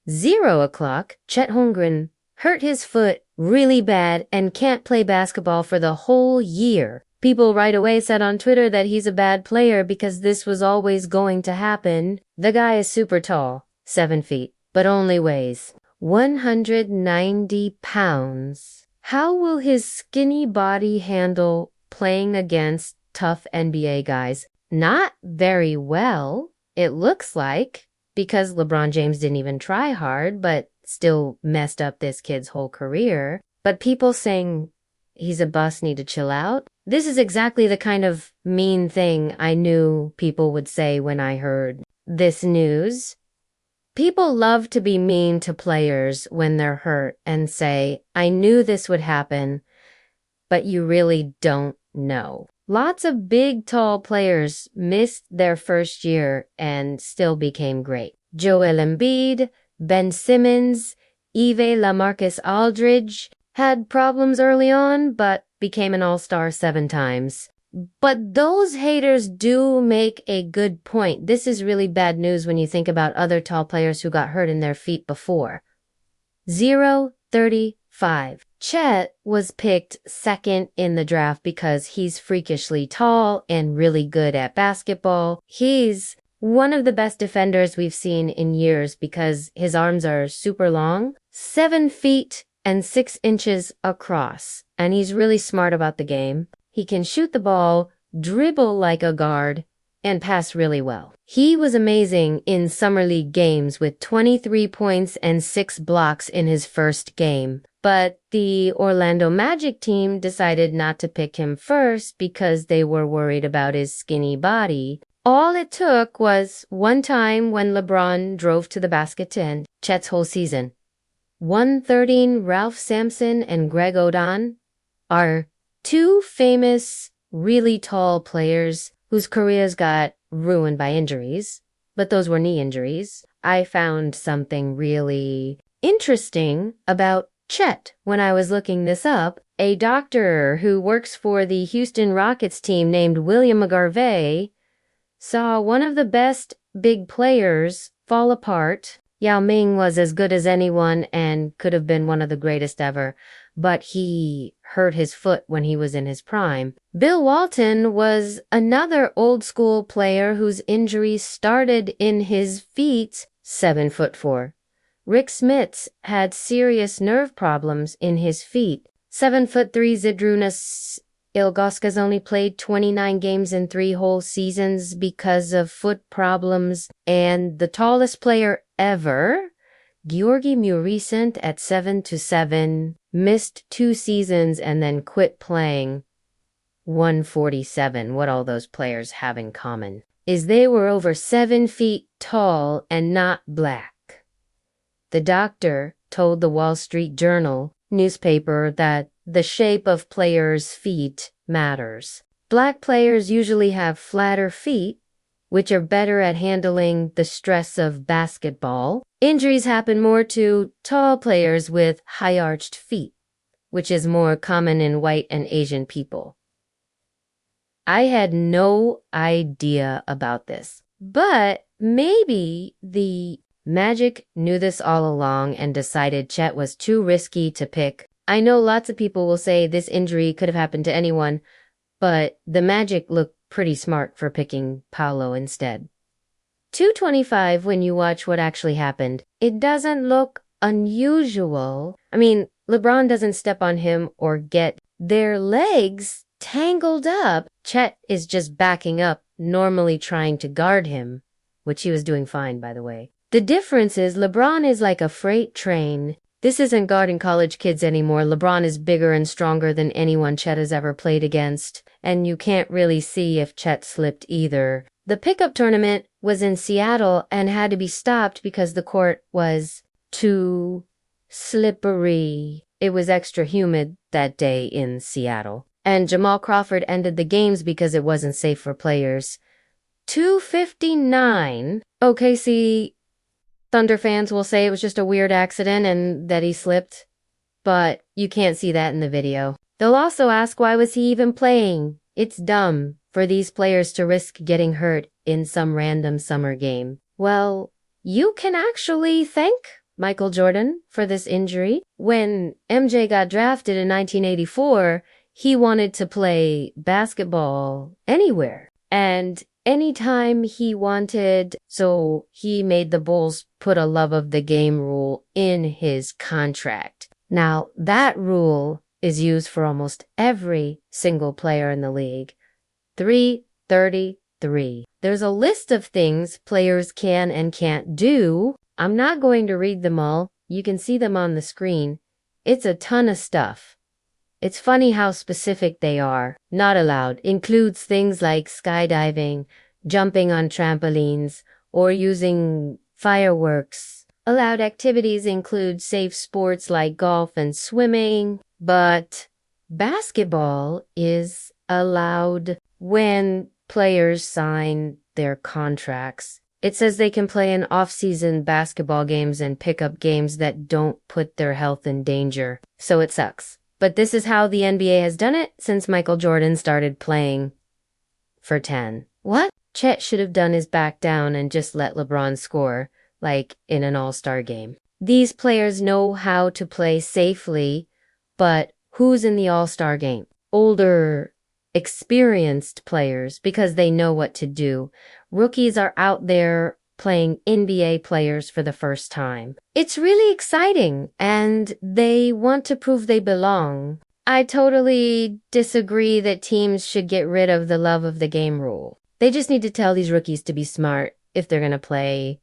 0 o'clock, Chet Holmgren hurt his foot really bad and can't play basketball for the whole year. People right away said on Twitter that he's a bad player because this was always going to happen. The guy is super tall, 7 feet, but only weighs 190 pounds. How will his skinny body handle playing against tough NBA guys? Not very well, it looks like, because LeBron James didn't even try hard, but still messed up this kid's whole career. But people saying he's a bust, need to chill out. This is exactly the kind of mean thing I knew people would say when I heard this news. People love to be mean to players when they're hurt and say, I knew this would happen, but you really don't know. Lots of big, tall players missed their first year and still became great. Joel Embiid, Ben Simmons, Eve LaMarcus Aldridge had problems early on, but became an all-star 7 times. But those haters do make a good point. This is really bad news when you think about other tall players who got hurt in their feet before. 0-35. Chet was picked second in the draft because he's freakishly tall and really good at basketball. He's one of the best defenders we've seen in years because his arms are super long, 7 feet and 6 inches across, and he's really smart about the game. He can shoot the ball, dribble like a guard, and pass really well. He was amazing in Summer League games with 23 points and 6 blocks in his first game. But the Orlando Magic team decided not to pick him first because they were worried about his skinny body. All it took was one time when LeBron drove to the basket to end Chet's whole season. 113 Ralph Sampson and Greg Oden are 2 famous, really tall players whose careers got ruined by injuries, but those were knee injuries. I found something really interesting about Chet when I was looking this up. A doctor who works for the Houston Rockets team named William McGarvey saw one of the best big players fall apart. Yao Ming was as good as anyone and could have been one of the greatest ever, but he hurt his foot when he was in his prime. Bill Walton was another old school player whose injuries started in his feet, 7'4". Rick Smits had serious nerve problems in his feet. 7'3" Zydrunas Ilgauskas only played 29 games in 3 whole seasons because of foot problems, and the tallest player ever, Georgi Muresant at 7'7", missed 2 seasons and then quit playing. 147. What all those players have in common is they were over 7 feet tall and not black. The doctor told the Wall Street Journal newspaper that the shape of players' feet matters. Black players usually have flatter feet, which are better at handling the stress of basketball. Injuries happen more to tall players with high-arched feet, which is more common in white and Asian people. I had no idea about this, but maybe the Magic knew this all along and decided Chet was too risky to pick. I know lots of people will say this injury could have happened to anyone, but the Magic looked pretty smart for picking Paolo instead. 225 when you watch what actually happened. It doesn't look unusual. I mean, LeBron doesn't step on him or get their legs tangled up. Chet is just backing up, normally trying to guard him, which he was doing fine, by the way. The difference is LeBron is like a freight train. This isn't guarding college kids anymore. LeBron is bigger and stronger than anyone Chet has ever played against, and you can't really see if Chet slipped either. The pickup tournament was in Seattle and had to be stopped because the court was too slippery. It was extra humid that day in Seattle. And Jamal Crawford ended the games because it wasn't safe for players. 259. OKC Thunder fans will say it was just a weird accident and that he slipped, but you can't see that in the video. They'll also ask why was he even playing? It's dumb for these players to risk getting hurt in some random summer game. Well, you can actually thank Michael Jordan for this injury. When MJ got drafted in 1984, he wanted to play basketball anywhere. And anytime he wanted, so he made the Bulls put a love of the game rule in his contract. Now, that rule is used for almost every single player in the league. 333. There's a list of things players can and can't do. I'm not going to read them all. You can see them on the screen. It's a ton of stuff. It's funny how specific they are. Not allowed includes things like skydiving, jumping on trampolines, or using fireworks. Allowed activities include safe sports like golf and swimming, but basketball is allowed when players sign their contracts. It says they can play in off-season basketball games and pickup games that don't put their health in danger. So it sucks. But this is how the NBA has done it since Michael Jordan started playing for 10. What? Chet should have done his back down and just let LeBron score, like in an all-star game. These players know how to play safely, but who's in the all-star game? Older, experienced players because they know what to do. Rookies are out there playing NBA players for the first time. It's really exciting, and they want to prove they belong. I totally disagree that teams should get rid of the love of the game rule. They just need to tell these rookies to be smart if they're going to play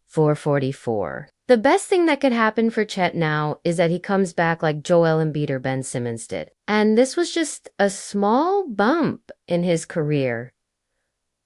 444. The best thing that could happen for Chet now is that he comes back like Joel Embiid or Ben Simmons did. And this was just a small bump in his career.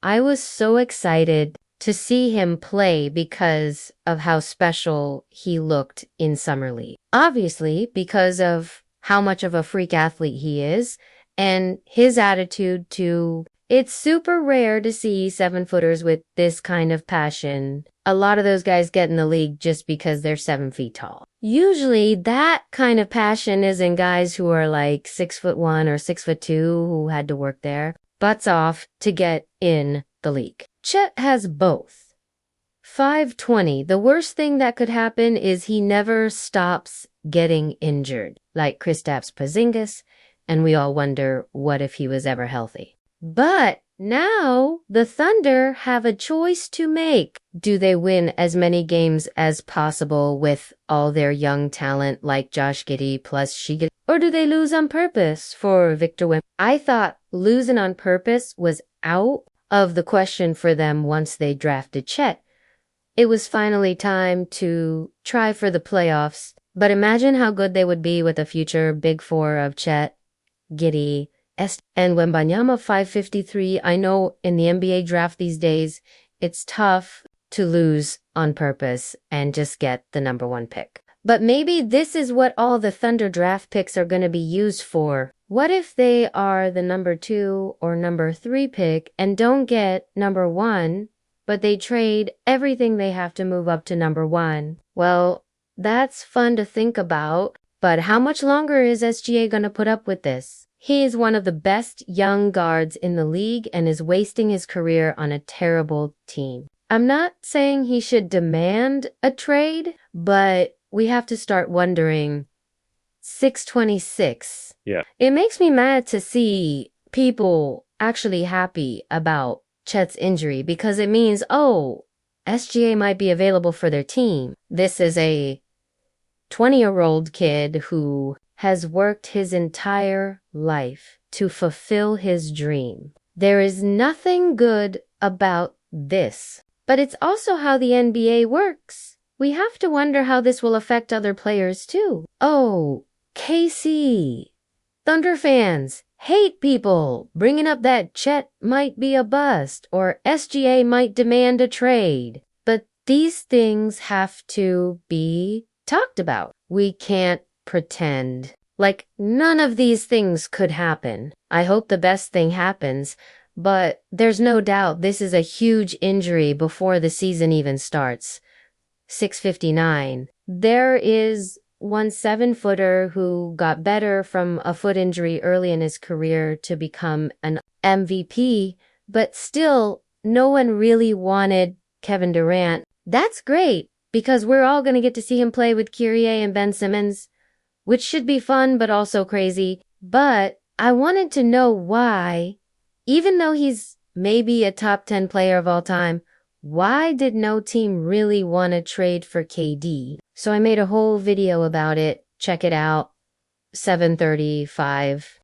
I was so excited to see him play because of how special he looked in Summer League. Obviously, because of how much of a freak athlete he is and his attitude to, it's super rare to see 7-footers with this kind of passion. A lot of those guys get in the league just because they're 7 feet tall. Usually that kind of passion is in guys who are like 6'1" or 6'2" who had to work their butts off to get in the league. Chet has both. 5'20". The worst thing that could happen is he never stops getting injured, like Kristaps Porzingis, and we all wonder what if he was ever healthy. But now the Thunder have a choice to make. Do they win as many games as possible with all their young talent like Josh Giddey plus Shai, or do they lose on purpose for Victor Wembanyama? I thought losing on purpose was out of the question for them once they drafted Chet. It was finally time to try for the playoffs, but imagine how good they would be with a future Big Four of Chet, Giddey, and Wembanyama 553. I know in the NBA draft these days, it's tough to lose on purpose and just get the number 1 pick. But maybe this is what all the Thunder draft picks are going to be used for. What if they are the number 2 or number 3 pick and don't get number 1, but they trade everything they have to move up to number 1? Well, that's fun to think about, but how much longer is SGA going to put up with this? He is one of the best young guards in the league and is wasting his career on a terrible team. I'm not saying he should demand a trade, but we have to start wondering. 626. Yeah. It makes me mad to see people actually happy about Chet's injury because it means, oh, SGA might be available for their team. This is a 20-year-old kid who has worked his entire life to fulfill his dream. There is nothing good about this, but it's also how the NBA works. We have to wonder how this will affect other players too. Oh, KC. Thunder fans hate people bringing up that Chet might be a bust or SGA might demand a trade. But these things have to be talked about. We can't pretend like none of these things could happen. I hope the best thing happens, but there's no doubt this is a huge injury before the season even starts. 659. There is one 7-footer who got better from a foot injury early in his career to become an MVP, but still no one really wanted Kevin Durant. That's great because we're all going to get to see him play with Kyrie and Ben Simmons, which should be fun but also crazy. But I wanted to know why, even though he's maybe a top 10 player of all time, why did no team really want to trade for KD? So I made a whole video about it. Check it out. 7:35